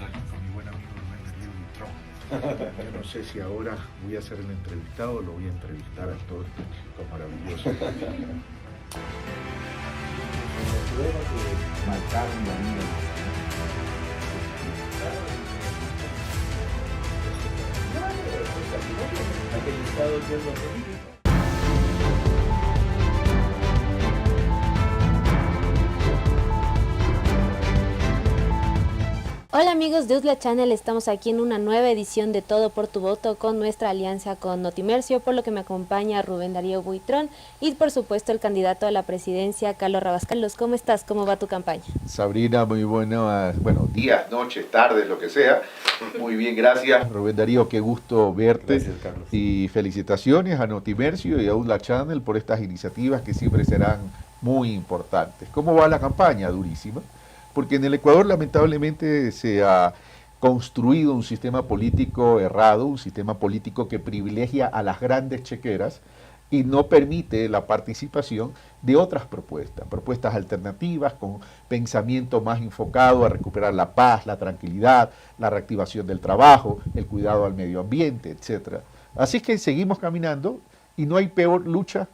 conversar con mi buen amigo Rubén Darío Buitrón. Yo no sé si ahora voy a ser el entrevistado o lo voy a entrevistar a todo este chico maravilloso. Marcaron la vida. Aquel estado que es lo político. Hola amigos de UDLA Channel, estamos aquí en una nueva edición de Todo por tu Voto con nuestra alianza con Notimercio, por lo que me acompaña Rubén Darío Buitrón y por supuesto el candidato a la presidencia, Carlos Rabascalos. ¿Cómo estás? ¿Cómo va tu campaña? Sabrina, muy buenos días, noches, tardes, lo que sea. Muy bien, gracias. Rubén Darío, qué gusto verte. Gracias, Carlos. Y felicitaciones a Notimercio y a UDLA Channel por estas iniciativas que siempre serán muy importantes. ¿Cómo va la campaña? Durísima. Porque en el Ecuador lamentablemente se ha construido un sistema político errado, un sistema político que privilegia a las grandes chequeras y no permite la participación de otras propuestas, propuestas alternativas con pensamiento más enfocado a recuperar la paz, la tranquilidad, la reactivación del trabajo, el cuidado al medio ambiente, etc. Así es que seguimos caminando y no hay peor lucha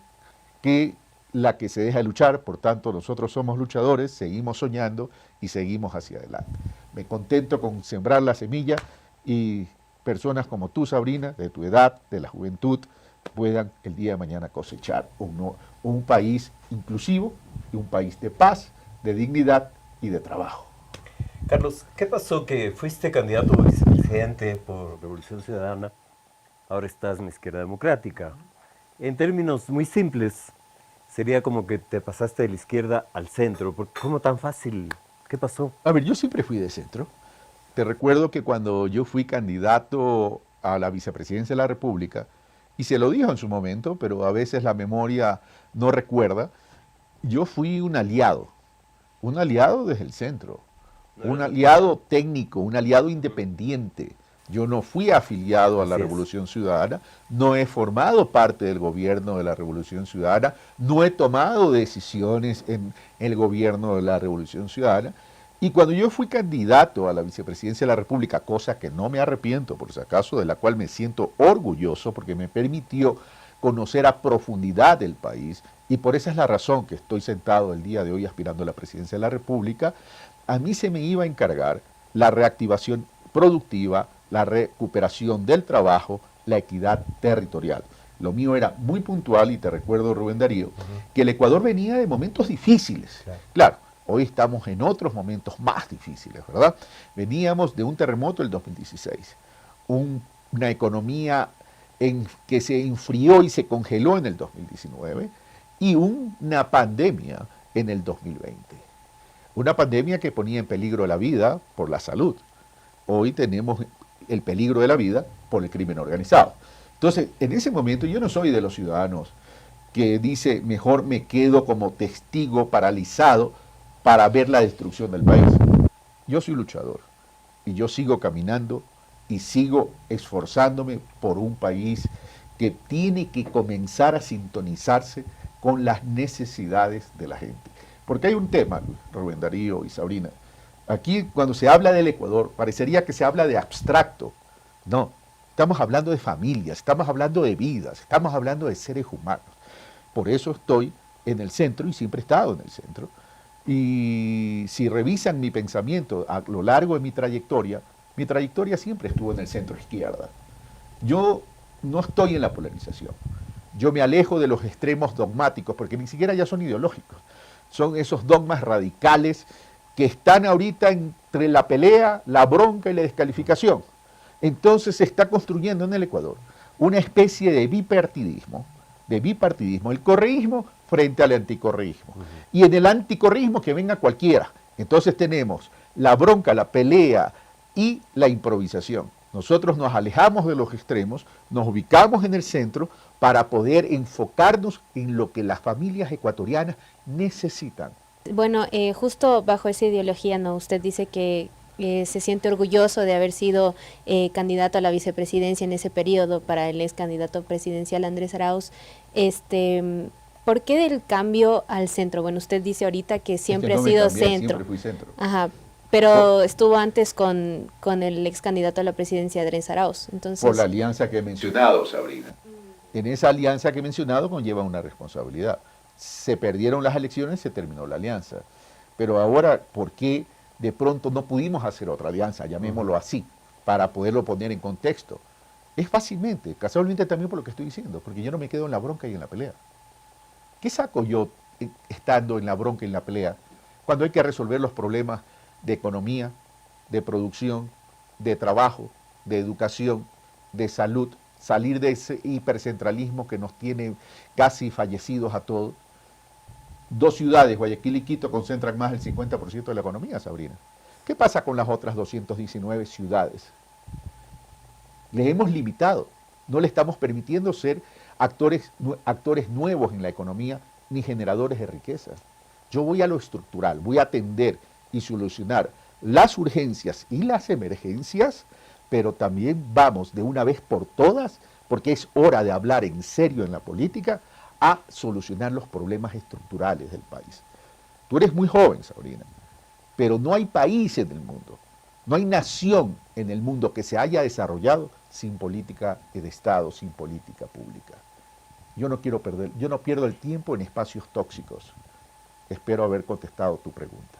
que la que se deja de luchar. Por tanto, nosotros somos luchadores, seguimos soñando y seguimos hacia adelante. Me contento con sembrar la semilla y personas como tú, Sabrina, de tu edad, de la juventud, puedan el día de mañana cosechar un país inclusivo y un país de paz, de dignidad y de trabajo. Carlos, ¿qué pasó que fuiste candidato a vicepresidente por Revolución Ciudadana? Ahora estás en la Izquierda Democrática. En términos muy simples, sería como que te pasaste de la izquierda al centro. ¿Cómo tan fácil? ¿Qué pasó? A ver, yo siempre fui de centro. Te recuerdo que cuando yo fui candidato a la vicepresidencia de la República, y se lo dijo en su momento, pero a veces la memoria no recuerda, yo fui un aliado desde el centro, un aliado técnico, un aliado independiente. Yo no fui afiliado a la Revolución Ciudadana, no he formado parte del gobierno de la Revolución Ciudadana, no he tomado decisiones en el gobierno de la Revolución Ciudadana. Y cuando yo fui candidato a la vicepresidencia de la República, cosa que no me arrepiento, por si acaso, de la cual me siento orgulloso porque me permitió conocer a profundidad el país, y por esa es la razón que estoy sentado el día de hoy aspirando a la presidencia de la República, a mí se me iba a encargar la reactivación productiva, la recuperación del trabajo, la equidad territorial. Lo mío era muy puntual y te recuerdo, Rubén Darío, que el Ecuador venía de momentos difíciles. Claro, hoy estamos en otros momentos más difíciles, ¿verdad? Veníamos de un terremoto del 2016, una economía que se enfrió y se congeló en el 2019 y una pandemia en el 2020. Una pandemia que ponía en peligro la vida por la salud. Hoy tenemos el peligro de la vida por el crimen organizado. Entonces, en ese momento yo no soy de los ciudadanos que dice mejor me quedo como testigo paralizado para ver la destrucción del país. Yo soy luchador y yo sigo caminando y sigo esforzándome por un país que tiene que comenzar a sintonizarse con las necesidades de la gente. Porque hay un tema, Rubén Darío y Sabrina. Aquí, cuando se habla del Ecuador, parecería que se habla de abstracto. No, estamos hablando de familias, estamos hablando de vidas, estamos hablando de seres humanos. Por eso estoy en el centro y siempre he estado en el centro. Y si revisan mi pensamiento a lo largo de mi trayectoria siempre estuvo en el centro izquierda. Yo no estoy en la polarización. Yo me alejo de los extremos dogmáticos, porque ni siquiera ya son ideológicos. Son esos dogmas radicales que están ahorita entre la pelea, la bronca y la descalificación. Entonces se está construyendo en el Ecuador una especie de bipartidismo, el correísmo frente al anticorreísmo. Y en el anticorreísmo que venga cualquiera. Entonces tenemos la bronca, la pelea y la improvisación. Nosotros nos alejamos de los extremos, nos ubicamos en el centro para poder enfocarnos en lo que las familias ecuatorianas necesitan. Bueno, justo bajo esa ideología, ¿no? Usted dice que se siente orgulloso de haber sido candidato a la vicepresidencia en ese periodo para el ex candidato presidencial Andrés Arauz. ¿Por qué del cambio al centro? Bueno, usted dice ahorita que siempre ha sido centro. Siempre fui centro. Ajá. pero estuvo antes con el ex candidato a la presidencia, Adrien Arauz. Entonces, por la alianza que he mencionado, Sabrina. En esa alianza que he mencionado conlleva una responsabilidad. Se perdieron las elecciones, se terminó la alianza. Pero ahora, ¿por qué de pronto no pudimos hacer otra alianza, llamémoslo así, para poderlo poner en contexto? Es fácilmente, casualmente también por lo que estoy diciendo, porque yo no me quedo en la bronca y en la pelea. ¿Qué saco yo estando en la bronca y en la pelea cuando hay que resolver los problemas de economía, de producción, de trabajo, de educación, de salud, salir de ese hipercentralismo que nos tiene casi fallecidos a todos? Dos ciudades, Guayaquil y Quito, concentran más del 50% de la economía, Sabrina. ¿Qué pasa con las otras 219 ciudades? Les hemos limitado, no le estamos permitiendo ser actores nuevos en la economía ni generadores de riqueza. Yo voy a lo estructural, voy a atender y solucionar las urgencias y las emergencias, pero también vamos de una vez por todas, porque es hora de hablar en serio en la política, a solucionar los problemas estructurales del país. Tú eres muy joven, Sabrina, pero no hay país en el mundo, no hay nación en el mundo que se haya desarrollado sin política de Estado, sin política pública. Yo no pierdo el tiempo en espacios tóxicos. Espero haber contestado tu pregunta.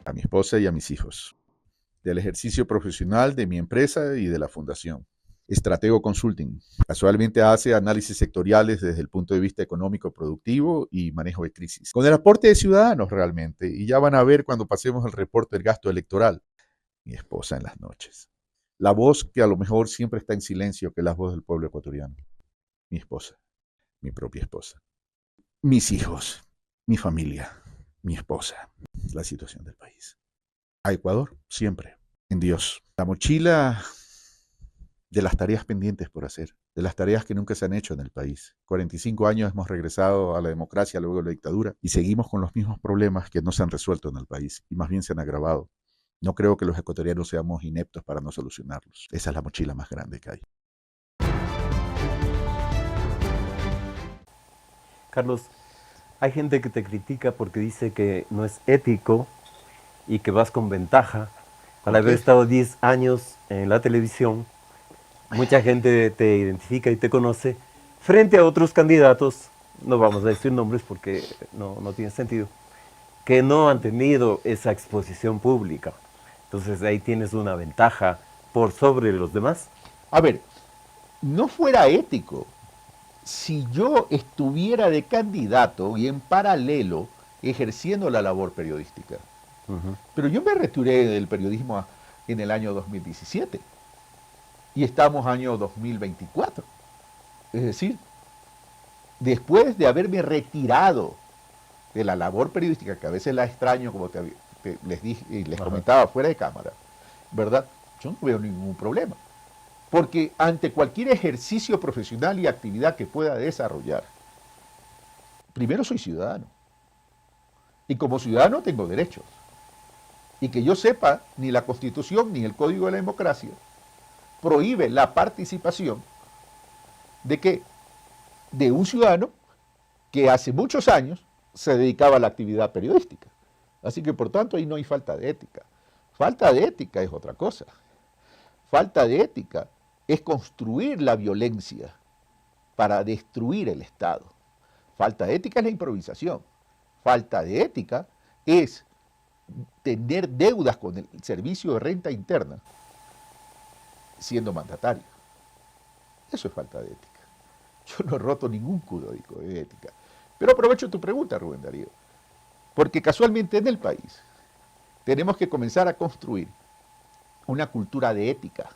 A mi esposa y a mis hijos. Del ejercicio profesional de mi empresa y de la fundación. Stratego Consulting. Casualmente hace análisis sectoriales desde el punto de vista económico, productivo y manejo de crisis. Con el aporte de ciudadanos realmente. Y ya van a ver cuando pasemos el reporte del gasto electoral. Mi esposa en las noches. La voz que a lo mejor siempre está en silencio, que es la voz del pueblo ecuatoriano. Mi esposa. Mi propia esposa. Mis hijos. Mi familia. Mi esposa. La situación del país. A Ecuador, siempre. En Dios. La mochila de las tareas pendientes por hacer, de las tareas que nunca se han hecho en el país. 45 años hemos regresado a la democracia luego de la dictadura y seguimos con los mismos problemas que no se han resuelto en el país y más bien se han agravado. No creo que los ecuatorianos seamos ineptos para no solucionarlos. Esa es la mochila más grande que hay. Carlos, hay gente que te critica porque dice que no es ético y que vas con ventaja al haber estado 10 años en la televisión. Mucha gente te identifica y te conoce frente a otros candidatos, no vamos a decir nombres porque no tiene sentido, que no han tenido esa exposición pública. Entonces ahí tienes una ventaja por sobre los demás. A ver, no fuera ético si yo estuviera de candidato y en paralelo ejerciendo la labor periodística. Pero yo me retiré del periodismo en el año 2017 y estamos año 2024. Es decir, después de haberme retirado de la labor periodística, que a veces la extraño, como les dije y les comentaba fuera de cámara, ¿verdad? Yo no veo ningún problema. Porque ante cualquier ejercicio profesional y actividad que pueda desarrollar, primero soy ciudadano. Y como ciudadano tengo derechos. Y que yo sepa, ni la Constitución ni el Código de la Democracia prohíbe la participación de un ciudadano que hace muchos años se dedicaba a la actividad periodística. Así que por tanto ahí no hay falta de ética. Falta de ética es otra cosa. Falta de ética es construir la violencia para destruir el Estado. Falta de ética es la improvisación. Falta de ética es tener deudas con el servicio de renta interna siendo mandatario. Eso es falta de ética. Yo no he roto ningún código de ética. Pero aprovecho tu pregunta, Rubén Darío, porque casualmente en el país tenemos que comenzar a construir una cultura de ética,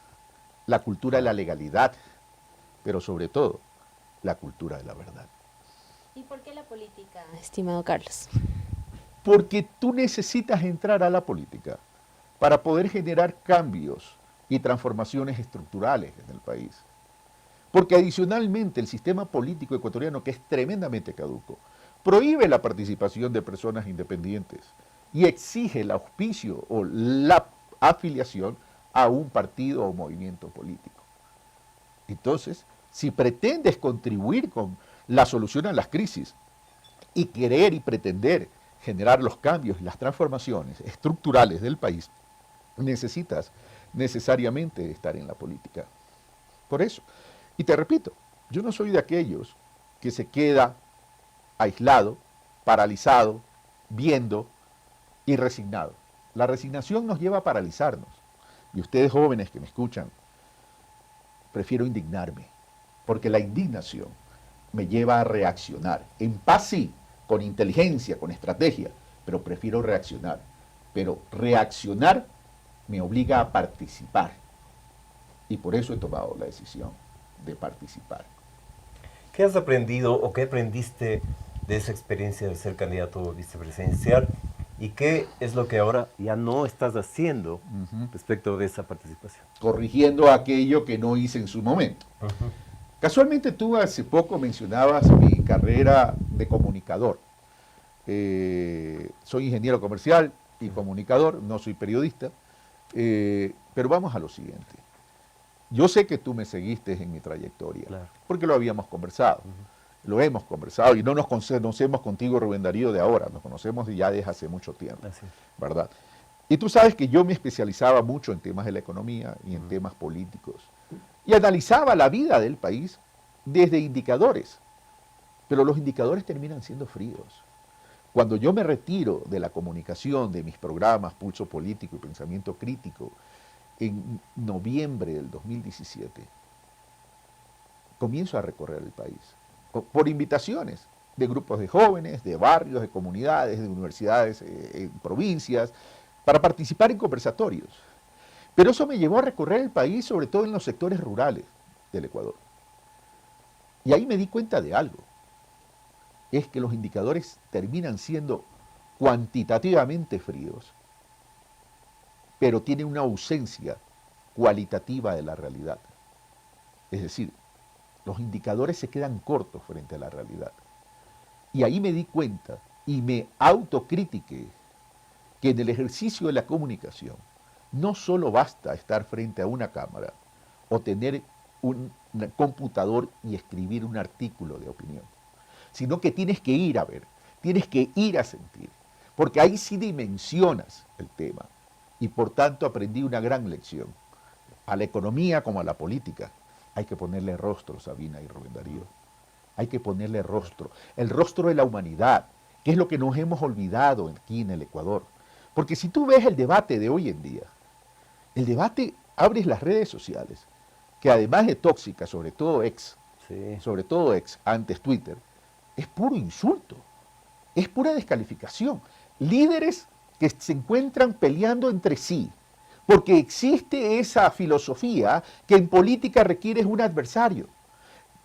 la cultura de la legalidad, pero sobre todo la cultura de la verdad. ¿Y por qué la política, estimado Carlos? Porque tú necesitas entrar a la política para poder generar cambios y transformaciones estructurales en el país. Porque adicionalmente el sistema político ecuatoriano, que es tremendamente caduco, prohíbe la participación de personas independientes y exige el auspicio o la afiliación a un partido o movimiento político. Entonces, si pretendes contribuir con la solución a las crisis y querer y pretender generar los cambios y las transformaciones estructurales del país, necesitas necesariamente estar en la política. Por eso. Y te repito, yo no soy de aquellos que se queda aislado, paralizado, viendo y resignado. La resignación nos lleva a paralizarnos. Y ustedes jóvenes que me escuchan, prefiero indignarme, porque la indignación me lleva a reaccionar. En paz sí, con inteligencia, con estrategia, pero prefiero reaccionar. Pero reaccionar me obliga a participar. Y por eso he tomado la decisión de participar. ¿Qué has aprendido o qué aprendiste de esa experiencia de ser candidato vicepresidencial? ¿Y qué es lo que ahora ya no estás haciendo respecto de esa participación? Corrigiendo aquello que no hice en su momento. Casualmente tú hace poco mencionabas mi carrera de comunicador. Soy ingeniero comercial y comunicador, no soy periodista, pero vamos a lo siguiente. Yo sé que tú me seguiste en mi trayectoria, claro, porque lo habíamos conversado. Lo hemos conversado y no nos conocemos contigo, Rubén Darío, de ahora, nos conocemos ya desde hace mucho tiempo, ¿verdad? Y tú sabes que yo me especializaba mucho en temas de la economía y en temas políticos y analizaba la vida del país desde indicadores, pero los indicadores terminan siendo fríos. Cuando yo me retiro de la comunicación, de mis programas Pulso Político y Pensamiento Crítico, en noviembre del 2017, comienzo a recorrer el país por invitaciones de grupos de jóvenes, de barrios, de comunidades, de universidades, en provincias, para participar en conversatorios. Pero eso me llevó a recorrer el país, sobre todo en los sectores rurales del Ecuador. Y ahí me di cuenta de algo. Es que los indicadores terminan siendo cuantitativamente fríos, pero tienen una ausencia cualitativa de la realidad. Es decir, los indicadores se quedan cortos frente a la realidad. Y ahí me di cuenta y me autocritiqué que en el ejercicio de la comunicación no solo basta estar frente a una cámara o tener un computador y escribir un artículo de opinión, sino que tienes que ir a ver, tienes que ir a sentir, porque ahí sí dimensionas el tema. Y por tanto aprendí una gran lección. A la economía como a la política hay que ponerle rostro, Sabina y Rubén Darío. Hay que ponerle rostro. El rostro de la humanidad, que es lo que nos hemos olvidado aquí en el Ecuador. Porque si tú ves el debate de hoy en día, el debate, abres las redes sociales, que además de tóxicas, sobre todo ex, antes Twitter, es puro insulto, es pura descalificación. Líderes que se encuentran peleando entre sí, porque existe esa filosofía que en política requieres un adversario.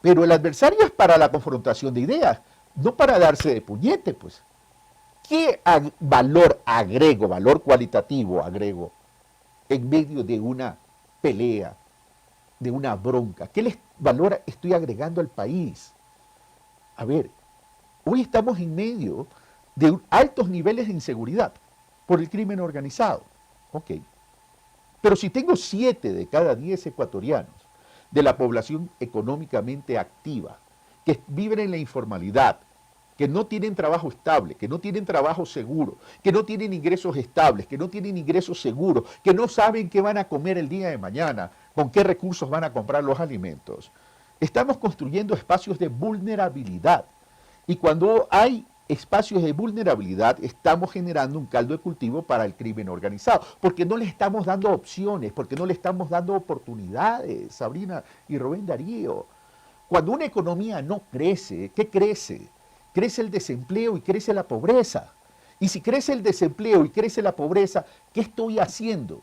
Pero el adversario es para la confrontación de ideas, no para darse de puñete, pues. ¿Qué valor agrego, valor cualitativo agrego en medio de una pelea, de una bronca? ¿Qué valor estoy agregando al país? A ver, hoy estamos en medio de altos niveles de inseguridad por el crimen organizado. Ok. Pero si tengo 7 de cada 10 ecuatorianos de la población económicamente activa, que viven en la informalidad, que no tienen trabajo estable, que no tienen trabajo seguro, que no tienen ingresos estables, que no tienen ingresos seguros, que no saben qué van a comer el día de mañana, con qué recursos van a comprar los alimentos, estamos construyendo espacios de vulnerabilidad. Y cuando hay espacios de vulnerabilidad, estamos generando un caldo de cultivo para el crimen organizado, porque no le estamos dando opciones, porque no le estamos dando oportunidades, Sabrina y Rubén Darío. Cuando una economía no crece, ¿qué crece? Crece el desempleo y crece la pobreza. Y si crece el desempleo y crece la pobreza, ¿qué estoy haciendo?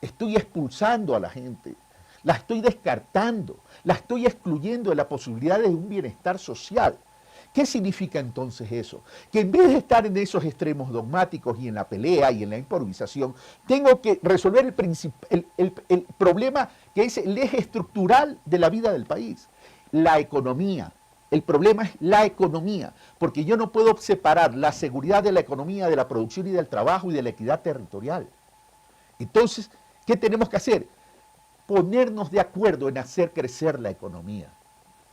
Estoy expulsando a la gente, la estoy descartando, la estoy excluyendo de la posibilidad de un bienestar social. ¿Qué significa entonces eso? Que en vez de estar en esos extremos dogmáticos y en la pelea y en la improvisación, tengo que resolver el problema que es el eje estructural de la vida del país, la economía. El problema es la economía, porque yo no puedo separar la seguridad de la economía de la producción y del trabajo y de la equidad territorial. Entonces, ¿qué tenemos que hacer? Ponernos de acuerdo en hacer crecer la economía.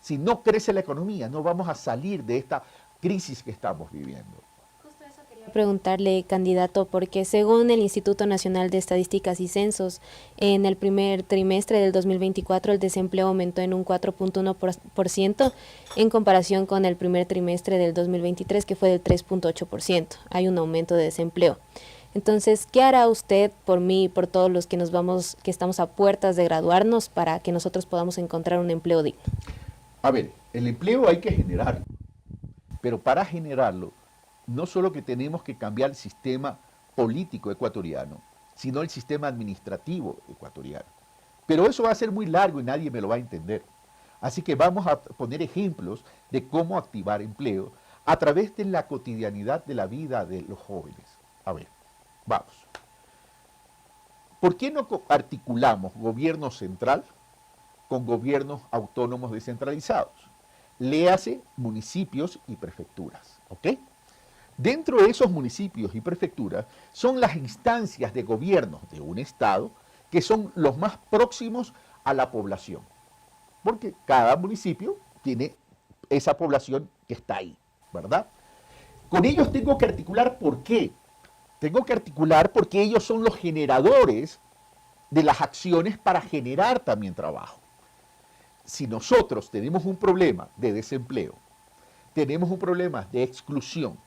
Si no crece la economía, no vamos a salir de esta crisis que estamos viviendo. Justo eso quería Preguntarle, candidato, porque según el Instituto Nacional de Estadísticas y Censos, en el primer trimestre del 2024 el desempleo aumentó en un 4.1% en comparación con el primer trimestre del 2023, que fue del 3.8%. Hay un aumento de desempleo. Entonces, ¿qué hará usted por mí y por todos los que que estamos a puertas de graduarnos para que nosotros podamos encontrar un empleo digno? A ver, el empleo hay que generarlo, pero para generarlo, no solo que tenemos que cambiar el sistema político ecuatoriano, sino el sistema administrativo ecuatoriano. Pero eso va a ser muy largo y nadie me lo va a entender. Así que vamos a poner ejemplos de cómo activar empleo a través de la cotidianidad de la vida de los jóvenes. A ver, vamos. ¿Por qué no articulamos gobierno central con gobiernos autónomos descentralizados? Léase municipios y prefecturas, ¿ok? Dentro de esos municipios y prefecturas son las instancias de gobierno de un estado que son los más próximos a la población, porque cada municipio tiene esa población que está ahí, ¿verdad? Con ellos tengo que articular ¿por qué? Tengo que articular porque ellos son los generadores de las acciones para generar también trabajo. Si nosotros tenemos un problema de desempleo, tenemos un problema de exclusión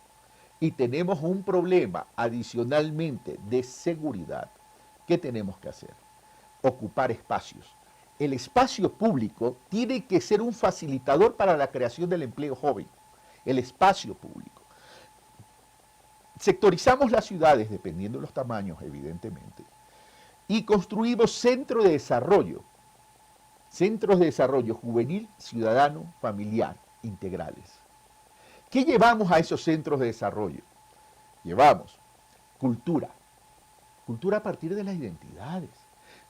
y tenemos un problema adicionalmente de seguridad, ¿qué tenemos que hacer? Ocupar espacios. El espacio público tiene que ser un facilitador para la creación del empleo joven. El espacio público. Sectorizamos las ciudades dependiendo de los tamaños, evidentemente, y construimos centros de desarrollo juvenil, ciudadano, familiar, integrales. ¿Qué llevamos a esos centros de desarrollo? Llevamos cultura a partir de las identidades.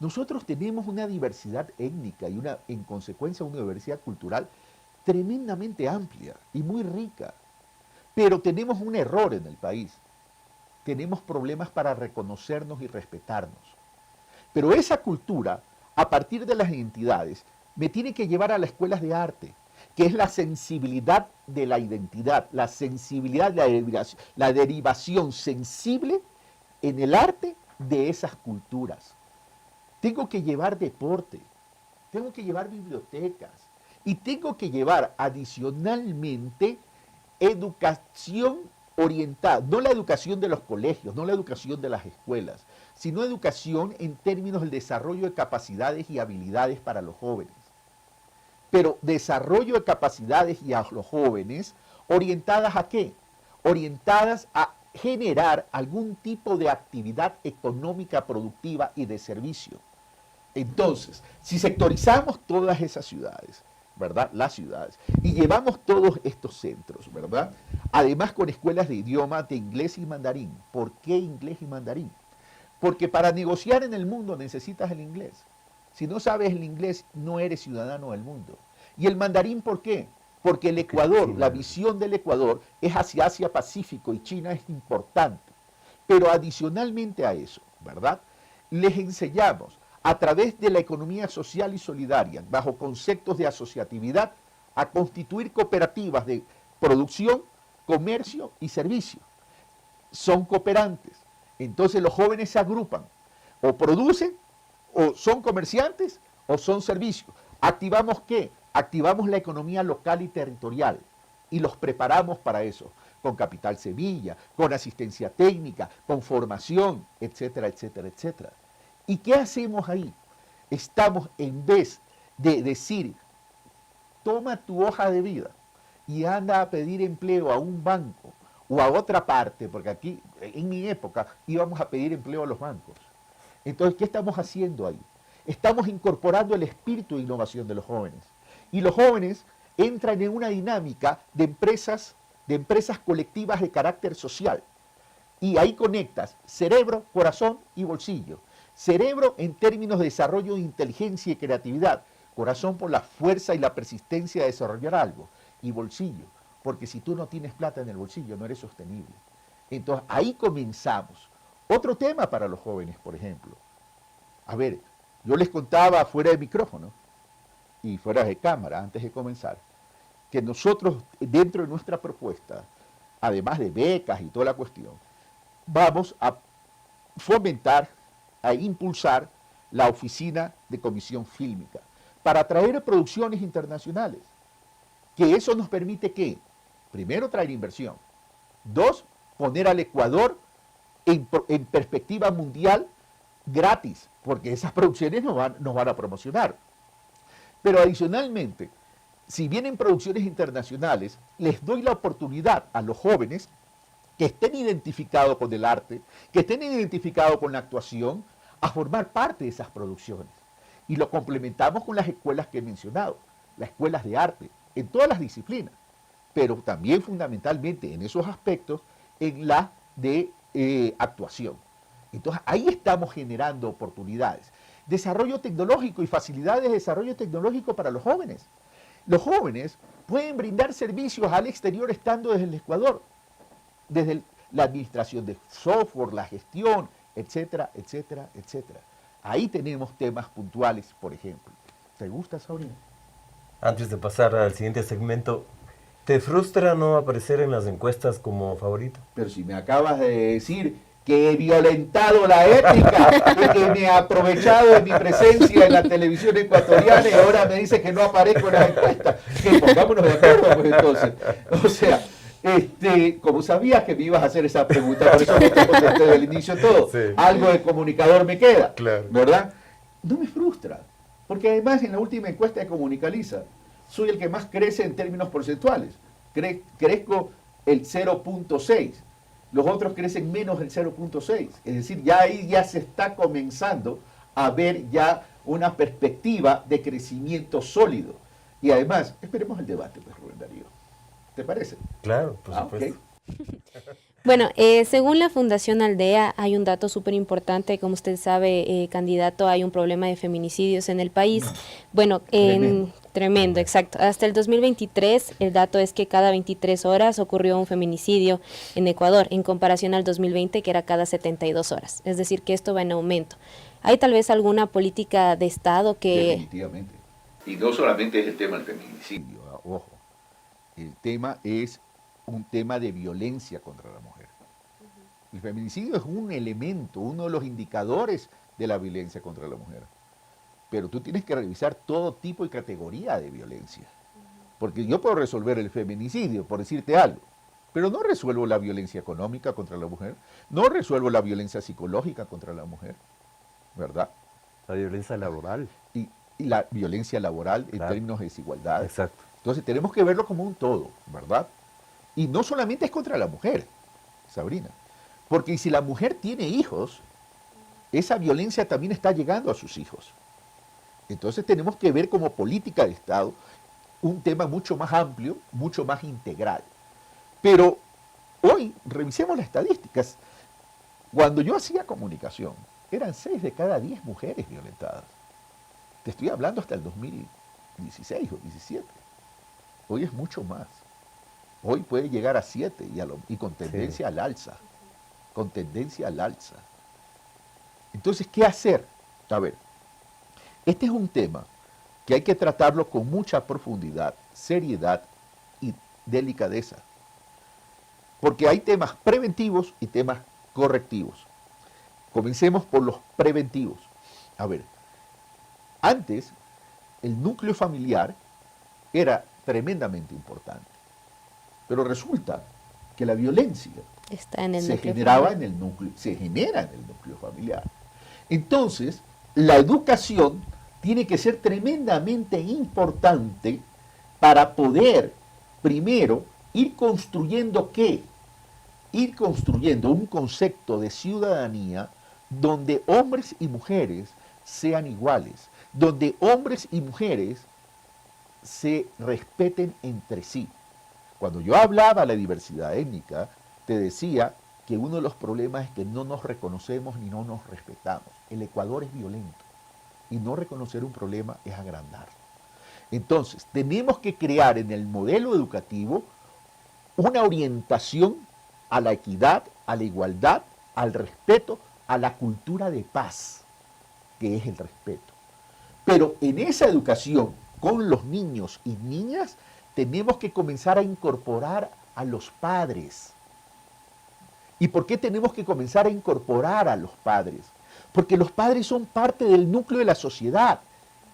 Nosotros tenemos una diversidad étnica y en consecuencia una diversidad cultural tremendamente amplia y muy rica. Pero tenemos un error en el país. Tenemos problemas para reconocernos y respetarnos. Pero esa cultura, a partir de las identidades, me tiene que llevar a las escuelas de arte, que es la sensibilidad de la identidad, la sensibilidad, la derivación sensible en el arte de esas culturas. Tengo que llevar deporte, tengo que llevar bibliotecas y tengo que llevar adicionalmente educación orientada, no la educación de los colegios, no la educación de las escuelas, sino educación en términos del desarrollo de capacidades y habilidades para los jóvenes. Pero desarrollo de capacidades y a los jóvenes, ¿orientadas a qué? Orientadas a generar algún tipo de actividad económica productiva y de servicio. Entonces, si sectorizamos todas esas ciudades, ¿verdad? Las ciudades, y llevamos todos estos centros, ¿verdad? Además con escuelas de idioma de inglés y mandarín. ¿Por qué inglés y mandarín? Porque para negociar en el mundo necesitas el inglés. Si no sabes el inglés, no eres ciudadano del mundo. ¿Y el mandarín por qué? Porque el Ecuador, la visión del Ecuador es hacia Asia-Pacífico y China es importante. Pero adicionalmente a eso, ¿verdad? Les enseñamos a través de la economía social y solidaria, bajo conceptos de asociatividad, a constituir cooperativas de producción, comercio y servicio. Son cooperantes. Entonces los jóvenes se agrupan, o producen, o son comerciantes, o son servicios. ¿Activamos qué? Activamos la economía local y territorial y los preparamos para eso, con Capital Semilla, con asistencia técnica, con formación, etcétera, etcétera, etcétera. ¿Y qué hacemos ahí? Estamos, en vez de decir, toma tu hoja de vida y anda a pedir empleo a un banco o a otra parte, porque aquí, en mi época, íbamos a pedir empleo a los bancos. Entonces, ¿qué estamos haciendo ahí? Estamos incorporando el espíritu de innovación de los jóvenes. Y los jóvenes entran en una dinámica de empresas colectivas de carácter social. Y ahí conectas cerebro, corazón y bolsillo. Cerebro en términos de desarrollo de inteligencia y creatividad. Corazón por la fuerza y la persistencia de desarrollar algo. Y bolsillo, porque si tú no tienes plata en el bolsillo no eres sostenible. Entonces ahí comenzamos. Otro tema para los jóvenes, por ejemplo. A ver, yo les contaba fuera de micrófono y fuera de cámara, antes de comenzar, que nosotros, dentro de nuestra propuesta, además de becas y toda la cuestión, vamos a fomentar, a impulsar la oficina de comisión fílmica para atraer producciones internacionales. Que eso nos permite ¿qué? Primero, traer inversión. Dos, poner al Ecuador en perspectiva mundial gratis, porque esas producciones nos van a promocionar. Pero adicionalmente, si vienen producciones internacionales, les doy la oportunidad a los jóvenes que estén identificados con el arte, que estén identificados con la actuación, a formar parte de esas producciones. Y lo complementamos con las escuelas que he mencionado, las escuelas de arte, en todas las disciplinas, pero también fundamentalmente en esos aspectos, en la de actuación. Entonces ahí estamos generando oportunidades. Desarrollo tecnológico y facilidades de desarrollo tecnológico para los jóvenes. Los jóvenes pueden brindar servicios al exterior estando desde el Ecuador, desde la administración de software, la gestión, etcétera, etcétera, etcétera. Ahí tenemos temas puntuales, por ejemplo. ¿Te gusta, Sabrina? Antes de pasar al siguiente segmento, ¿te frustra no aparecer en las encuestas como favorito? Pero si me acabas de decir que he violentado la ética y que me he aprovechado de mi presencia en la televisión ecuatoriana y ahora me dice que no aparezco en las encuestas, que pongámonos de acuerdo, pues, entonces. O sea, como sabías que me ibas a hacer esa pregunta, por eso no te contesté desde el inicio todo. Sí. Algo de comunicador me queda, Claro. ¿verdad? No me frustra, porque además en la última encuesta de Comunicaliza soy el que más crece en términos porcentuales. Crezco el 0.6. Los otros crecen menos del 0.6. Es decir, ya ahí ya se está comenzando a ver ya una perspectiva de crecimiento sólido. Y además, esperemos el debate, pues, Rubén Darío. ¿Te parece? Claro, por supuesto. Ok. Bueno, según la Fundación Aldea, hay un dato súper importante, como usted sabe, candidato, hay un problema de feminicidios en el país. Bueno, tremendo, exacto. Hasta el 2023, el dato es que cada 23 horas ocurrió un feminicidio en Ecuador, en comparación al 2020, que era cada 72 horas. Es decir, que esto va en aumento. ¿Hay tal vez alguna política de Estado que... Definitivamente. Y no solamente es el tema del feminicidio, ojo. El tema es un tema de violencia contra la mujer. El feminicidio es un elemento, uno de los indicadores de la violencia contra la mujer. Pero tú tienes que revisar todo tipo y categoría de violencia. Porque yo puedo resolver el feminicidio, por decirte algo, pero no resuelvo la violencia económica contra la mujer, no resuelvo la violencia psicológica contra la mujer, ¿verdad? La violencia laboral. Y la violencia laboral en Claro. términos de desigualdad. Exacto. Entonces tenemos que verlo como un todo, ¿verdad? Y no solamente es contra la mujer, Sabrina, porque si la mujer tiene hijos, esa violencia también está llegando a sus hijos. Entonces tenemos que ver como política de Estado un tema mucho más amplio, mucho más integral. Pero hoy, revisemos las estadísticas. Cuando yo hacía comunicación, eran 6 de cada 10 mujeres violentadas. Te estoy hablando hasta el 2016 o 17. Hoy es mucho más. Hoy puede llegar a 7 y con tendencia al alza. Con tendencia al alza. Entonces, ¿qué hacer? A ver, este es un tema que hay que tratarlo con mucha profundidad, seriedad y delicadeza. Porque hay temas preventivos y temas correctivos. Comencemos por los preventivos. A ver, antes el núcleo familiar era tremendamente importante. Pero resulta que la violencia está en el se núcleo generaba familiar? en el núcleo, se genera en el núcleo familiar. Entonces, la educación tiene que ser tremendamente importante para poder, primero, ir construyendo ¿qué? Ir construyendo un concepto de ciudadanía donde hombres y mujeres sean iguales, donde hombres y mujeres se respeten entre sí. Cuando yo hablaba de la diversidad étnica, te decía que uno de los problemas es que no nos reconocemos ni no nos respetamos. El Ecuador es violento y no reconocer un problema es agrandarlo. Entonces, tenemos que crear en el modelo educativo una orientación a la equidad, a la igualdad, al respeto, a la cultura de paz, que es el respeto. Pero en esa educación con los niños y niñas tenemos que comenzar a incorporar a los padres. ¿Y por qué tenemos que comenzar a incorporar a los padres? Porque los padres son parte del núcleo de la sociedad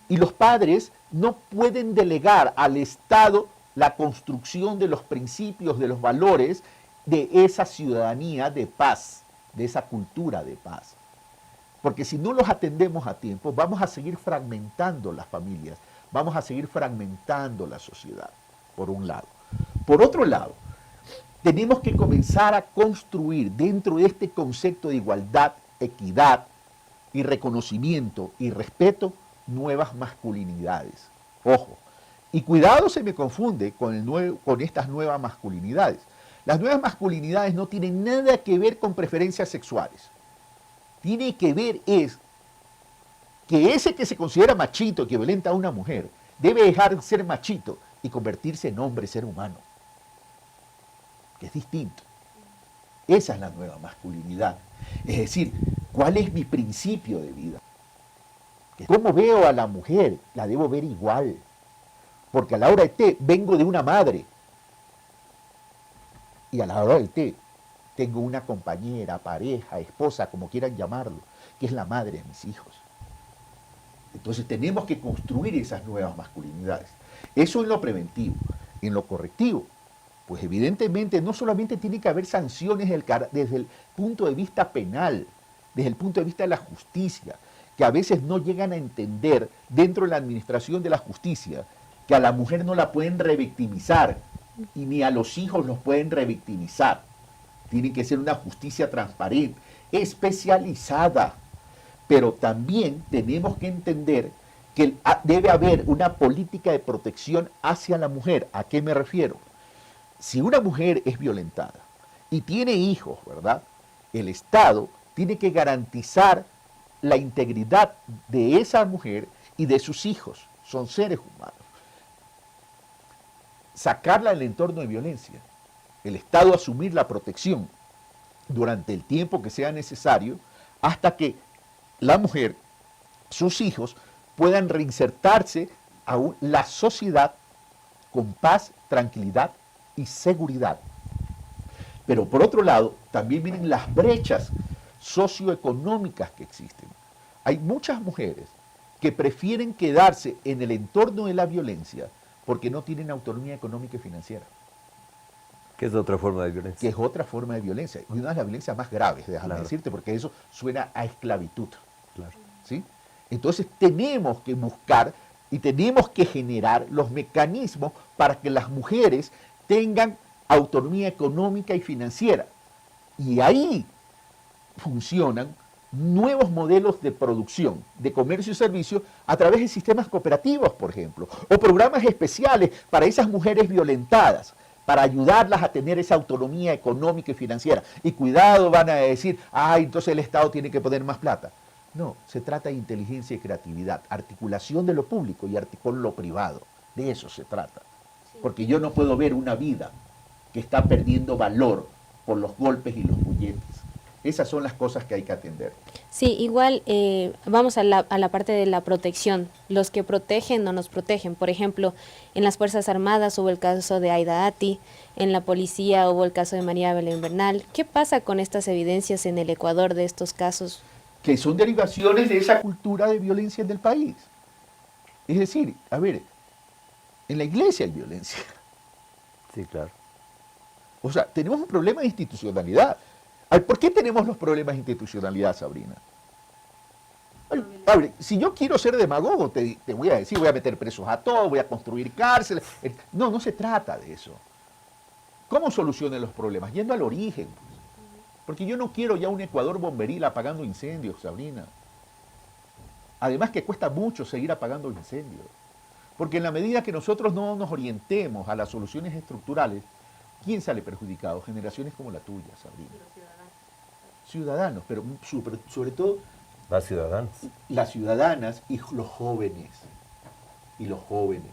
y los padres no pueden delegar al Estado la construcción de los principios, de los valores de esa ciudadanía de paz, de esa cultura de paz. Porque si no los atendemos a tiempo, vamos a seguir fragmentando las familias, vamos a seguir fragmentando la sociedad, por un lado. Por otro lado, tenemos que comenzar a construir dentro de este concepto de igualdad, equidad y reconocimiento y respeto nuevas masculinidades. Ojo, y cuidado se me confunde con estas nuevas masculinidades. Las nuevas masculinidades no tienen nada que ver con preferencias sexuales. Tiene que ver es que ese que se considera machito, que violenta a una mujer, debe dejar de ser machito y convertirse en hombre, ser humano. Que es distinto. Esa es la nueva masculinidad. Es decir, ¿cuál es mi principio de vida? ¿Cómo veo a la mujer? La debo ver igual. Porque a la hora de té vengo de una madre. Y a la hora del té tengo una compañera, pareja, esposa, como quieran llamarlo, que es la madre de mis hijos. Entonces tenemos que construir esas nuevas masculinidades. Eso en lo preventivo. En lo correctivo, pues evidentemente no solamente tiene que haber sanciones desde el punto de vista penal, desde el punto de vista de la justicia, que a veces no llegan a entender dentro de la administración de la justicia, que a la mujer no la pueden revictimizar y ni a los hijos los pueden revictimizar. Tiene que ser una justicia transparente, especializada, pero también tenemos que entender que debe haber una política de protección hacia la mujer. ¿A qué me refiero? Si una mujer es violentada y tiene hijos, ¿verdad? El Estado tiene que garantizar la integridad de esa mujer y de sus hijos. Son seres humanos. Sacarla del entorno de violencia. El Estado asumir la protección durante el tiempo que sea necesario hasta que la mujer, sus hijos, puedan reinsertarse a la sociedad con paz, tranquilidad y seguridad. Pero por otro lado, también vienen las brechas socioeconómicas que existen. Hay muchas mujeres que prefieren quedarse en el entorno de la violencia porque no tienen autonomía económica y financiera. ¿Qué es otra forma de violencia? Que es otra forma de violencia. Y una de las violencias más graves, déjame decirte, porque eso suena a esclavitud. Claro. ¿Sí? Entonces tenemos que buscar y tenemos que generar los mecanismos para que las mujeres tengan autonomía económica y financiera. Y ahí funcionan nuevos modelos de producción, de comercio y servicio a través de sistemas cooperativos, por ejemplo, o programas especiales para esas mujeres violentadas, para ayudarlas a tener esa autonomía económica y financiera. Y cuidado, van a decir, entonces el Estado tiene que poner más plata. No, se trata de inteligencia y creatividad, articulación de lo público y con lo privado. De eso se trata. Porque yo no puedo ver una vida que está perdiendo valor por los golpes y los puñetes. Esas son las cosas que hay que atender. Sí, igual vamos a la parte de la protección. Los que protegen no nos protegen. Por ejemplo, en las Fuerzas Armadas hubo el caso de Aida Ati, en la policía hubo el caso de María Belén Bernal. ¿Qué pasa con estas evidencias en el Ecuador de estos casos? Que son derivaciones de esa cultura de violencia del país. Es decir, a ver, en la iglesia hay violencia. Sí, claro. O sea, tenemos un problema de institucionalidad. ¿Por qué tenemos los problemas de institucionalidad, Sabrina? A ver, si yo quiero ser demagogo, te voy a decir, voy a meter presos a todos, voy a construir cárceles. No, no se trata de eso. ¿Cómo solucionan los problemas? Yendo al origen. Porque yo no quiero ya un Ecuador bomberil apagando incendios, Sabrina. Además que cuesta mucho seguir apagando incendios. Porque en la medida que nosotros no nos orientemos a las soluciones estructurales, ¿quién sale perjudicado? Generaciones como la tuya, Sabrina. Ciudadanos, pero sobre todo Las ciudadanas. las ciudadanas y los jóvenes. Y los jóvenes.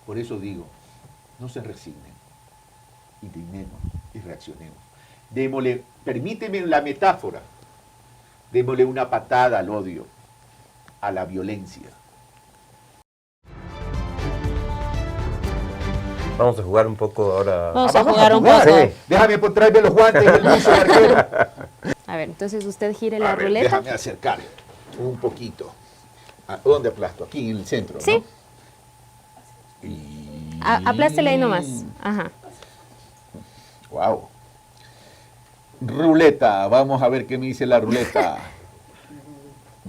Por eso digo, no se resignen. Indignemos y reaccionemos. Démosle, permíteme la metáfora, démosle una patada al odio, a la violencia. Vamos a jugar un poco ahora. Vamos a jugar un poco. Sí. Déjame traerme los guantes y el piso de arquero. A ver, entonces usted gire la A ver, ruleta. déjame acercar un poquito. ¿Dónde aplasto? Aquí en el centro, Sí. ¿no? Y... Aplástele ahí nomás. Ajá. Wow. Ruleta, vamos a ver qué me dice la ruleta.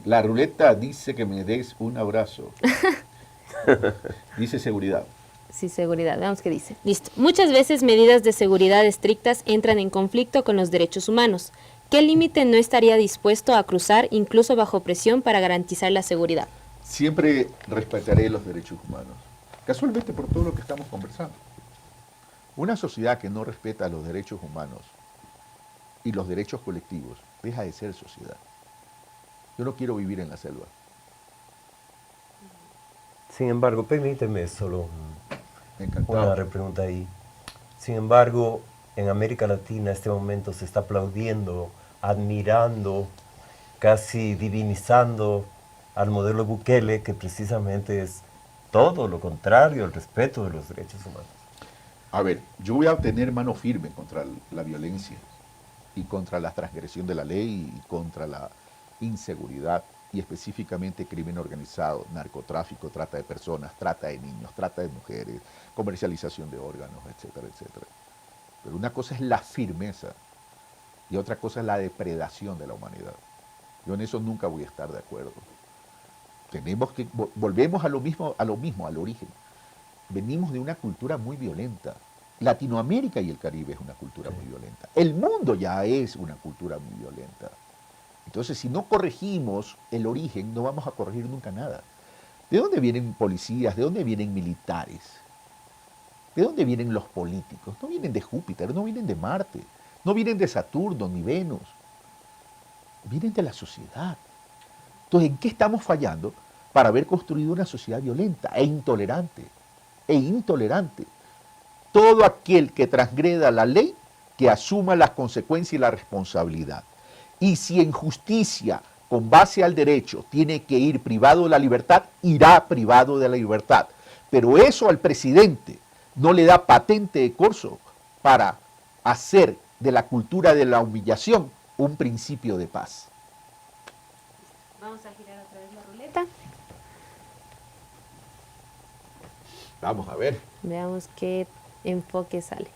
La ruleta dice que me des un abrazo. Dice seguridad. Sí, seguridad. Veamos qué dice. Listo. Muchas veces medidas de seguridad estrictas entran en conflicto con los derechos humanos. ¿Qué límite no estaría dispuesto a cruzar, incluso bajo presión, para garantizar la seguridad? Siempre respetaré los derechos humanos. Casualmente por todo lo que estamos conversando. Una sociedad que no respeta los derechos humanos y los derechos colectivos deja de ser sociedad. Yo no quiero vivir en la selva. Sin embargo, permíteme solo Encantado. una repregunta ahí. Sin embargo, en América Latina en este momento se está aplaudiendo, admirando, casi divinizando al modelo Bukele, que precisamente es todo lo contrario al respeto de los derechos humanos. A ver, yo voy a tener mano firme contra la violencia y contra la transgresión de la ley y contra la inseguridad y específicamente crimen organizado, narcotráfico, trata de personas, trata de niños, trata de mujeres, comercialización de órganos, etcétera, etcétera. Pero una cosa es la firmeza y otra cosa es la depredación de la humanidad. Yo en eso nunca voy a estar de acuerdo. Tenemos que, volvemos a lo mismo, al origen. Venimos de una cultura muy violenta. Latinoamérica y el Caribe es una cultura muy violenta. El mundo ya es una cultura muy violenta. Entonces, si no corregimos el origen, no vamos a corregir nunca nada. ¿De dónde vienen policías? ¿De dónde vienen militares? ¿De dónde vienen los políticos? No vienen de Júpiter, no vienen de Marte, no vienen de Saturno ni Venus. Vienen de la sociedad. Entonces, ¿en qué estamos fallando para haber construido una sociedad violenta e intolerante? Todo aquel que transgreda la ley, que asuma las consecuencias y la responsabilidad. Y si en justicia, con base al derecho, tiene que ir privado de la libertad, irá privado de la libertad. Pero eso al presidente no le da patente de corso para hacer de la cultura de la humillación un principio de paz. Vamos a girar otra vez la ruleta. Vamos a ver. Veamos qué enfoque sale.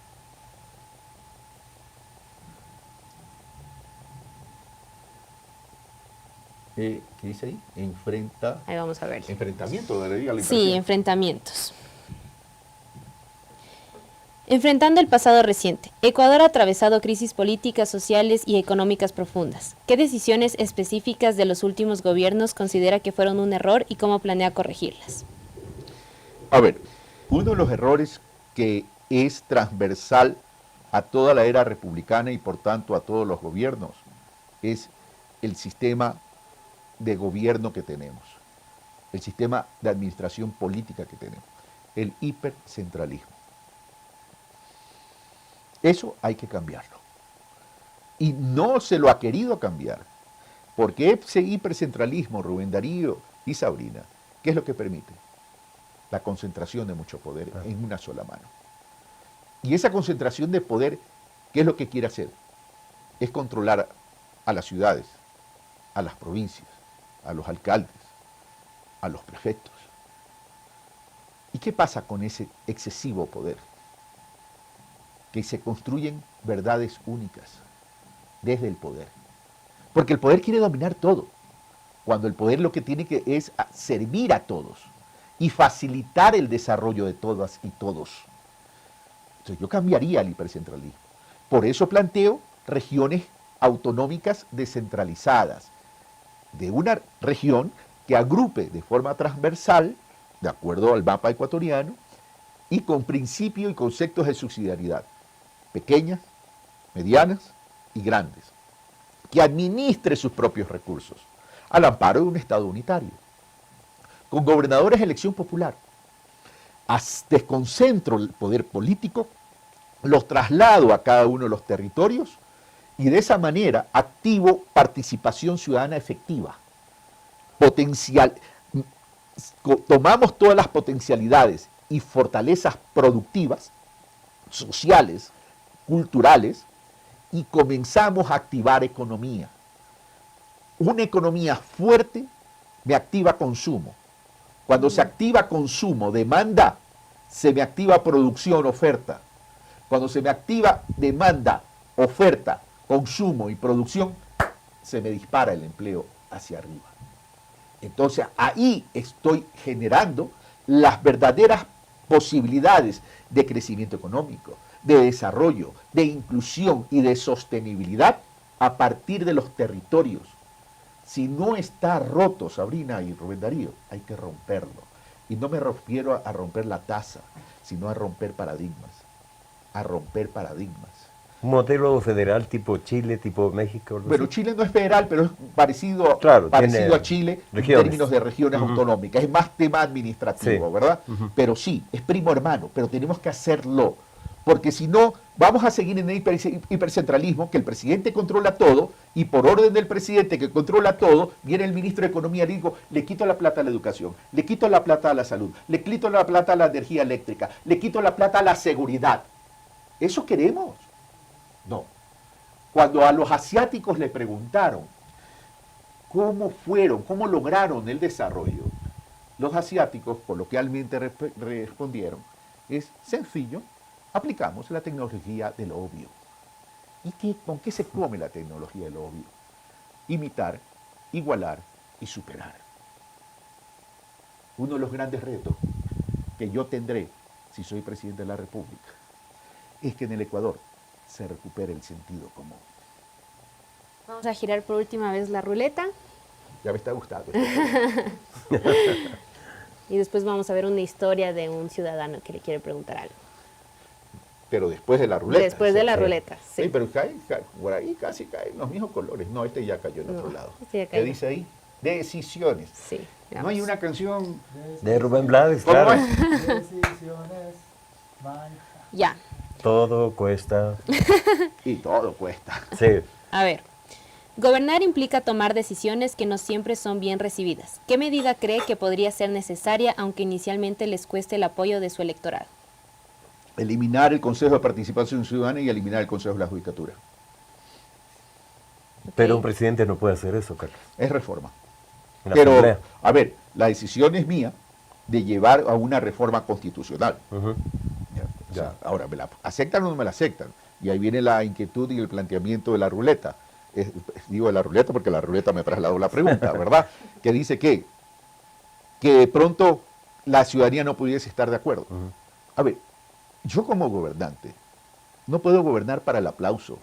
¿Qué dice ahí? Ahí vamos a ver. Enfrentamiento, le diga la Sí, impresión. enfrentamientos. Enfrentando el pasado reciente, Ecuador ha atravesado crisis políticas, sociales y económicas profundas. ¿Qué decisiones específicas de los últimos gobiernos considera que fueron un error y cómo planea corregirlas? A ver, uno de los errores que es transversal a toda la era republicana y por tanto a todos los gobiernos es el sistema de gobierno que tenemos, el sistema de administración política que tenemos, el hipercentralismo. Eso hay que cambiarlo. Y no se lo ha querido cambiar, porque ese hipercentralismo, Rubén Darío y Sabrina, ¿qué es lo que permite? La concentración de mucho poder en una sola mano. Y esa concentración de poder, ¿qué es lo que quiere hacer? Es controlar a las ciudades, a las provincias, a los alcaldes, a los prefectos. ¿Y qué pasa con ese excesivo poder? Que se construyen verdades únicas desde el poder. Porque el poder quiere dominar todo, cuando el poder lo que tiene que es servir a todos y facilitar el desarrollo de todas y todos. Entonces yo cambiaría el hipercentralismo. Por eso planteo regiones autonómicas descentralizadas, de una región que agrupe de forma transversal, de acuerdo al mapa ecuatoriano, y con principios y conceptos de subsidiariedad, pequeñas, medianas y grandes, que administre sus propios recursos, al amparo de un Estado unitario, con gobernadores de elección popular. Desconcentro el poder político, los traslado a cada uno de los territorios y de esa manera activo participación ciudadana efectiva, potencial. Tomamos todas las potencialidades y fortalezas productivas, sociales, culturales, y comenzamos a activar economía. Una economía fuerte me activa consumo. Cuando se activa consumo, demanda, se me activa producción, oferta. Cuando se me activa demanda, oferta, consumo y producción, se me dispara el empleo hacia arriba. Entonces ahí estoy generando las verdaderas posibilidades de crecimiento económico, de desarrollo, de inclusión y de sostenibilidad a partir de los territorios. Si no está roto, Sabrina y Rubén Darío, hay que romperlo. Y no me refiero a romper la taza, sino a romper paradigmas. A romper paradigmas. Un modelo federal tipo Chile, tipo México. Bueno, Chile no es federal, pero es parecido, claro, parecido a Chile regiones. En términos de regiones autonómicas. Es más tema administrativo, Sí. ¿verdad? Pero sí, es primo hermano, pero tenemos que hacerlo. Porque si no, vamos a seguir en el hipercentralismo, que el presidente controla todo, y por orden del presidente que controla todo, viene el ministro de Economía y digo, le quito la plata a la educación, le quito la plata a la salud, le quito la plata a la energía eléctrica, le quito la plata a la seguridad. ¿Eso queremos? No. Cuando a los asiáticos le preguntaron cómo lograron el desarrollo, los asiáticos coloquialmente respondieron, es sencillo, aplicamos la tecnología del obvio. ¿Y con qué se come la tecnología del obvio? Imitar, igualar y superar. Uno de los grandes retos que yo tendré si soy presidente de la República es que en el Ecuador se recupere el sentido común. Vamos a girar por última vez la ruleta. Ya me está gustando. Y después vamos a ver una historia de un ciudadano que le quiere preguntar algo. Pero después de la ruleta. Después de la ruleta, sí. Sí, pero cae, por ahí casi caen los mismos colores. No, este ya cayó en otro lado. este ya ¿Qué cayó. dice ahí? Decisiones. Sí, No hay una canción. De Rubén Blades, ¿Cómo claro. es? Decisiones, Ya, Todo cuesta. Y todo cuesta. Sí. a ver. Gobernar implica tomar decisiones que no siempre son bien recibidas. ¿Qué medida cree que podría ser necesaria aunque inicialmente les cueste el apoyo de su electorado? Eliminar el Consejo de Participación Ciudadana y eliminar el Consejo de la Judicatura. Pero un presidente no puede hacer eso, Carlos. Es reforma. En la Pero, Asamblea. a ver, la decisión es mía de llevar a una reforma constitucional. Ujú. Ya, o sea, ahora, ¿me la aceptan o no me la aceptan? Y ahí viene la inquietud y el planteamiento de la ruleta. Digo de la ruleta porque la ruleta me trasladó la pregunta, ¿verdad? Que dice que de pronto la ciudadanía no pudiese estar de acuerdo. Ujú. A ver, yo como gobernante no puedo gobernar para el aplauso,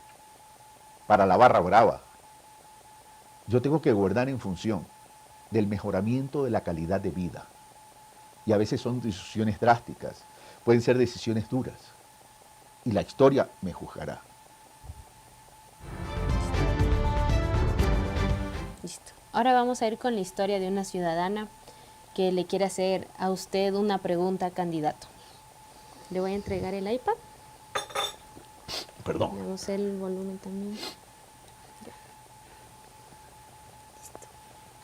para la barra brava. Yo tengo que gobernar en función del mejoramiento de la calidad de vida. Y a veces son decisiones drásticas, pueden ser decisiones duras. Y la historia me juzgará. Listo. Ahora vamos a ir con la historia de una ciudadana que le quiere hacer a usted una pregunta, candidato. Le voy a entregar el iPad. Perdón. Vamos el volumen también. Ya. Listo.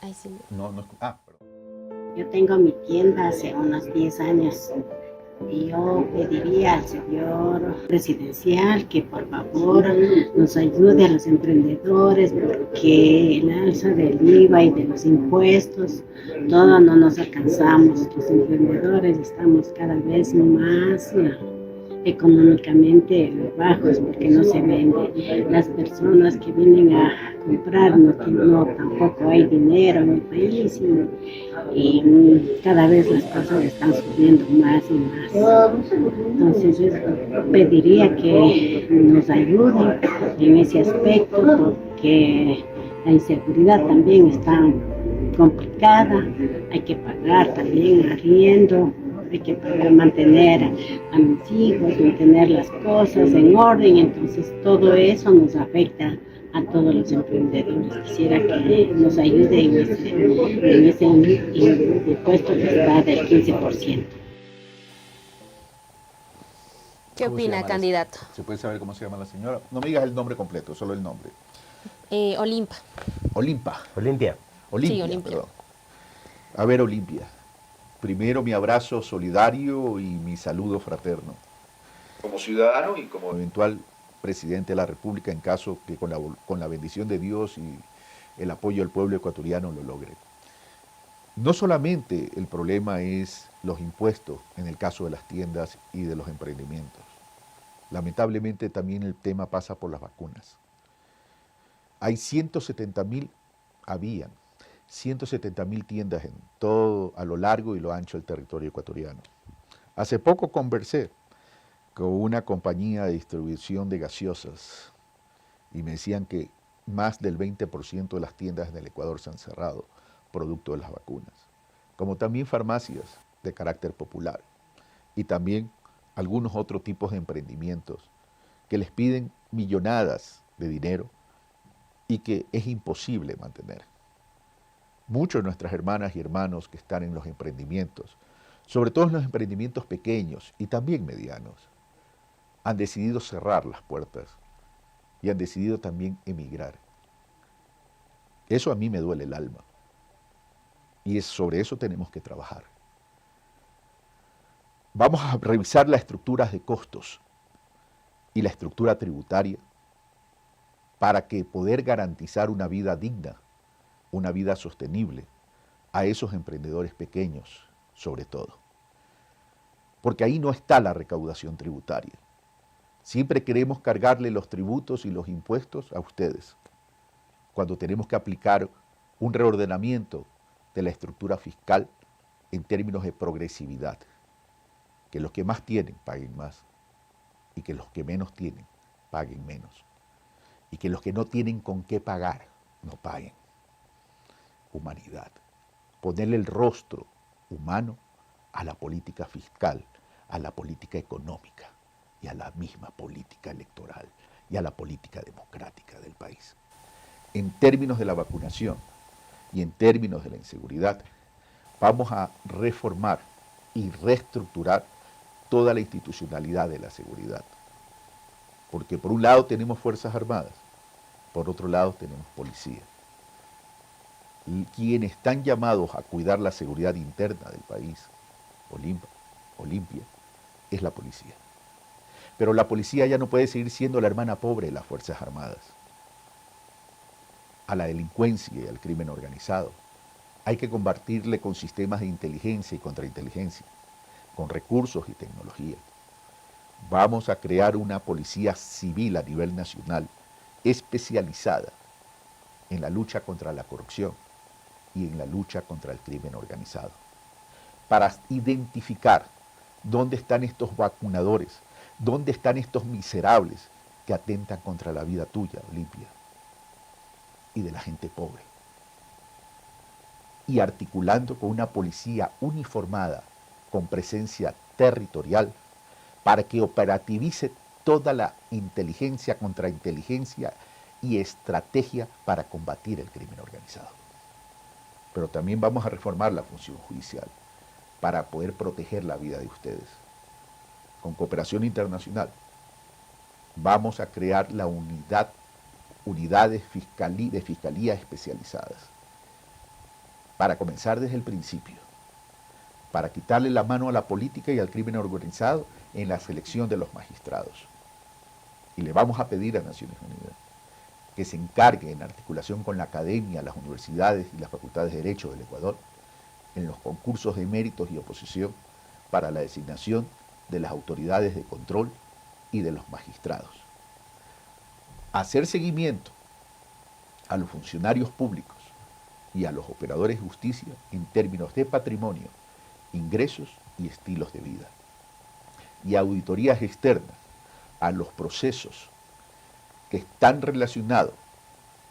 Ahí sí. No, perdón. Yo tengo mi tienda hace unos 10 años y yo pediría al señor presidencial que por favor nos ayude a los emprendedores porque el alza del IVA y de los impuestos, todo no nos alcanzamos. Los emprendedores estamos cada vez más económicamente bajos porque no se vende. Las personas que vienen a comprar no tampoco hay dinero en el país y cada vez las cosas están subiendo más y más. Entonces yo pediría que nos ayuden en ese aspecto porque la inseguridad también está complicada, hay que pagar también arriendo, hay que mantener a mis hijos, mantener las cosas en orden, entonces todo eso nos afecta a todos los emprendedores. Quisiera que nos ayude en ese impuesto que está del 15%. ¿Qué ¿Cómo se opina, llama candidato? ¿Se puede saber cómo se llama la señora? No me digas el nombre completo, solo el nombre. Olimpa. Olimpa. Olimpia. Olimpia, Olimpia. perdón. A ver, Olimpia. Primero mi abrazo solidario y mi saludo fraterno. Como ciudadano y como eventual presidente de la República, en caso que con la bendición de Dios y el apoyo del pueblo ecuatoriano lo logre. No solamente el problema es los impuestos en el caso de las tiendas y de los emprendimientos. Lamentablemente también el tema pasa por las vacunas. Hay 170.000 tiendas en todo, a lo largo y lo ancho del territorio ecuatoriano. Hace poco conversé con una compañía de distribución de gaseosas y me decían que más del 20% de las tiendas en el Ecuador se han cerrado producto de las vacunas, como también farmacias de carácter popular y también algunos otros tipos de emprendimientos que les piden millonadas de dinero y que es imposible mantener. Muchos de nuestras hermanas y hermanos que están en los emprendimientos, sobre todo en los emprendimientos pequeños y también medianos, han decidido cerrar las puertas y han decidido también emigrar. Eso a mí me duele el alma y sobre eso tenemos que trabajar. Vamos a revisar las estructuras de costos y la estructura tributaria para que poder garantizar una vida digna, una vida sostenible a esos emprendedores pequeños, sobre todo. Porque ahí no está la recaudación tributaria. Siempre queremos cargarle los tributos y los impuestos a ustedes, cuando tenemos que aplicar un reordenamiento de la estructura fiscal en términos de progresividad. Que los que más tienen paguen más y que los que menos tienen paguen menos. Y que los que no tienen con qué pagar no paguen. Humanidad. Ponerle el rostro humano a la política fiscal, a la política económica y a la misma política electoral y a la política democrática del país. En términos de la vacunación y en términos de la inseguridad, vamos a reformar y reestructurar toda la institucionalidad de la seguridad. Porque por un lado tenemos Fuerzas Armadas, por otro lado tenemos policía. Y quienes están llamados a cuidar la seguridad interna del país, Olimpia, es la policía. Pero la policía ya no puede seguir siendo la hermana pobre de las Fuerzas Armadas. A la delincuencia y al crimen organizado hay que combatirle con sistemas de inteligencia y contrainteligencia, con recursos y tecnología. Vamos a crear una policía civil a nivel nacional especializada en la lucha contra la corrupción y en la lucha contra el crimen organizado, para identificar dónde están estos vacunadores, dónde están estos miserables que atentan contra la vida tuya, Olimpia, y de la gente pobre. Y articulando con una policía uniformada, con presencia territorial, para que operativice toda la inteligencia, contrainteligencia y estrategia para combatir el crimen organizado. Pero también vamos a reformar la función judicial para poder proteger la vida de ustedes. Con cooperación internacional vamos a crear la unidades de fiscalía especializadas para comenzar desde el principio, para quitarle la mano a la política y al crimen organizado en la selección de los magistrados. Y le vamos a pedir a Naciones Unidas que se encargue en articulación con la academia, las universidades y las facultades de Derecho del Ecuador, en los concursos de méritos y oposición para la designación de las autoridades de control y de los magistrados. Hacer seguimiento a los funcionarios públicos y a los operadores de justicia en términos de patrimonio, ingresos y estilos de vida. Y auditorías externas a los procesos que están relacionados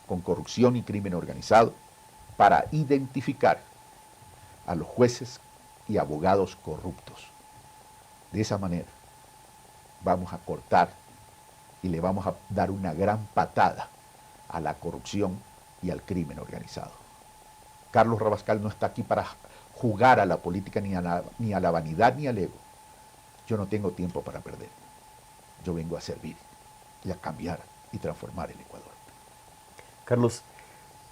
con corrupción y crimen organizado para identificar a los jueces y abogados corruptos. De esa manera vamos a cortar y le vamos a dar una gran patada a la corrupción y al crimen organizado. Carlos Rabascal no está aquí para jugar a la política ni a la vanidad ni al ego. Yo no tengo tiempo para perder. Yo vengo a servir y a cambiar y transformar el Ecuador. Carlos,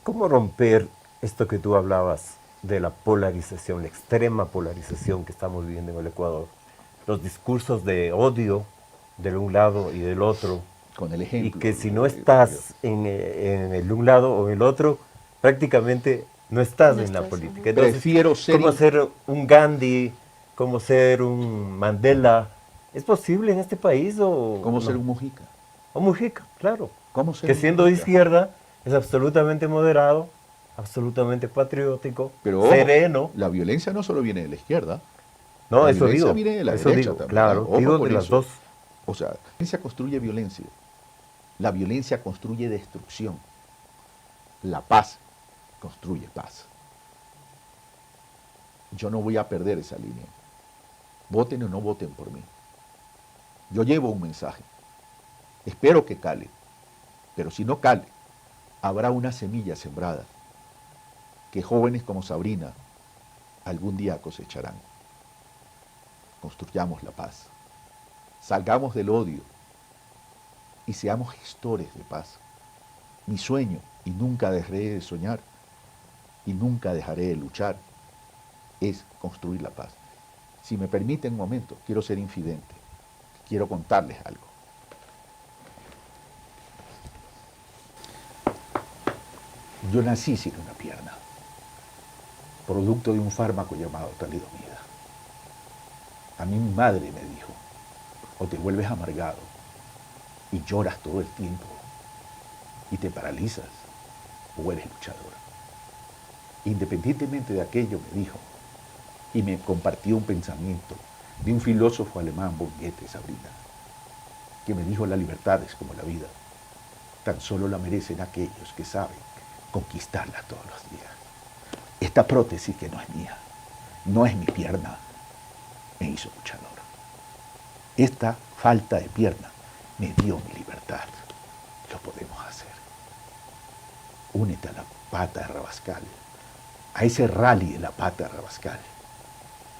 ¿cómo romper esto que tú hablabas de la polarización, la extrema polarización que estamos viviendo en el Ecuador. Los discursos de odio de un lado y del otro. Con el ejemplo. Y que si no estás en el un lado o en el otro, prácticamente no estás en la política. Entonces, prefiero ser... ¿cómo ser un Gandhi? ¿Cómo ser un Mandela? ¿Es posible en este país o ¿Cómo no? ser un Mujica? O Mujica, claro. ¿Cómo ser Que un siendo de Mujica? izquierda es absolutamente moderado, absolutamente patriótico, Pero ojo, sereno. la violencia no solo viene de la izquierda. No, la eso violencia digo. viene de la Eso derecha digo, también. claro. Ojo Digo con de las eso. dos. O sea, la violencia construye violencia. La violencia construye destrucción. La paz construye paz. Yo no voy a perder esa línea. Voten o no voten por mí. Yo llevo un mensaje. Espero que cale. Pero si no cale, habrá una semilla sembrada que jóvenes como Sabrina algún día cosecharán. Construyamos la paz. Salgamos del odio y seamos gestores de paz. Mi sueño, y nunca dejaré de soñar, y nunca dejaré de luchar, es construir la paz. Si me permiten un momento, quiero ser infidente. Quiero contarles algo. Yo nací sin una pierna, producto de un fármaco llamado talidomida. A mí mi madre me dijo, o te vuelves amargado y lloras todo el tiempo y te paralizas, o eres luchador. Independientemente de aquello me dijo, y me compartió un pensamiento de un filósofo alemán, von Goethe, Sabrina, que me dijo: la libertad es como la vida, tan solo la merecen aquellos que saben conquistarla todos los días. Esta prótesis, que no es mía, no es mi pierna, me hizo luchador. Esta falta de pierna me dio mi libertad. Lo podemos hacer. Únete a la pata de Rabascal, a ese rally de la pata de Rabascal,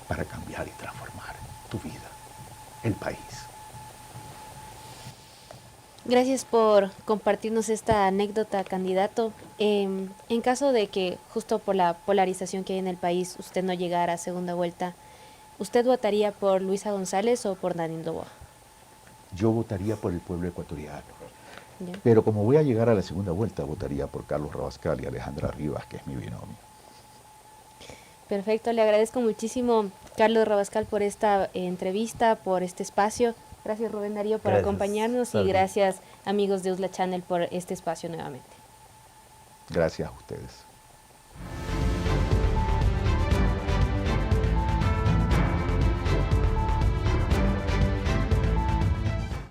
para cambiar y transformar tu vida, el país. Gracias por compartirnos esta anécdota, candidato. En caso de que, justo por la polarización que hay en el país, usted no llegara a segunda vuelta, ¿usted votaría por Luisa González o por Nadine Noboa? Yo votaría por el pueblo ecuatoriano. Ya. Pero como voy a llegar a la segunda vuelta, votaría por Carlos Rabascal y Alejandra Rivas, que es mi binomio. Perfecto, le agradezco muchísimo, Carlos Rabascal, por esta entrevista, por este espacio. Gracias, Rubén Darío, por Gracias, acompañarnos, Salvi. y gracias, amigos de USLA Channel, por este espacio nuevamente. Gracias a ustedes.